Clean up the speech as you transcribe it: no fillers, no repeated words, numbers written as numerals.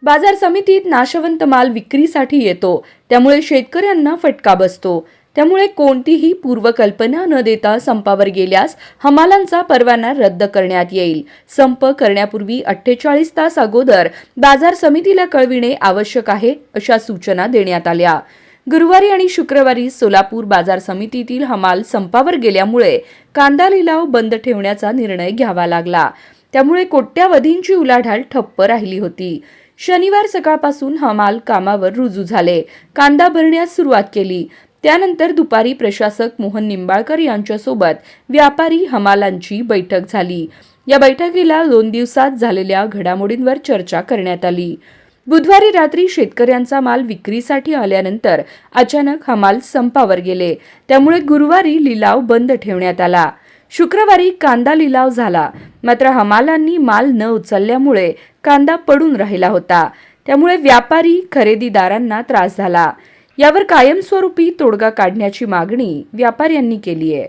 बाजार समितीत नाशवंत माल विक्रीसाठी येतो, त्यामुळे शेतकऱ्यांना फटका बसतो। त्यामुळे कोणतीही पूर्वकल्पना न देता संपावर गेल्यास हमालांचा परवाना रद्द करण्यात येईल। संप करण्यापूर्वी 48 तास अगोदर बाजार समितीला कळविणे आवश्यक आहे, अशा सूचना देण्यात आल्या। गुरुवारी आणि शुक्रवारी सोलापूर बाजार समितीतील हमाल संपावर गेल्यामुळे कांदा लिलाव बंद ठेवण्याचा निर्णय घ्यावा लागला। त्यामुळे कोट्यावधींची उलाढाल ठप्प राहिली होती। शनिवार सकाळपासून हमाल कामावर रुजू झाले, कांदा भरण्यास सुरुवात केली। त्यानंतर दुपारी प्रशासक मोहन निंबाळकर यांच्यासोबत व्यापारी हमालांची बैठक झाली। या बैठकीला 2 दिवसात झालेल्या घडामोडींवर चर्चा करण्यात आली। बुधवारी रात्री शेतकऱ्यांचा माल विक्रीसाठी आल्यानंतर अचानक हमाल संपावर गेले, त्यामुळे गुरुवारी लिलाव बंद ठेवण्यात आला। शुक्रवारी कांदा लिलाव झाला, मात्र हमालांनी माल न उचलल्यामुळे कांदा पडून राहिला होता। त्यामुळे व्यापारी खरेदीदारांना त्रास झाला। यावर कायमस्वरूपी तोडगा काढण्याची मागणी व्यापाऱ्यांनी केली आहे।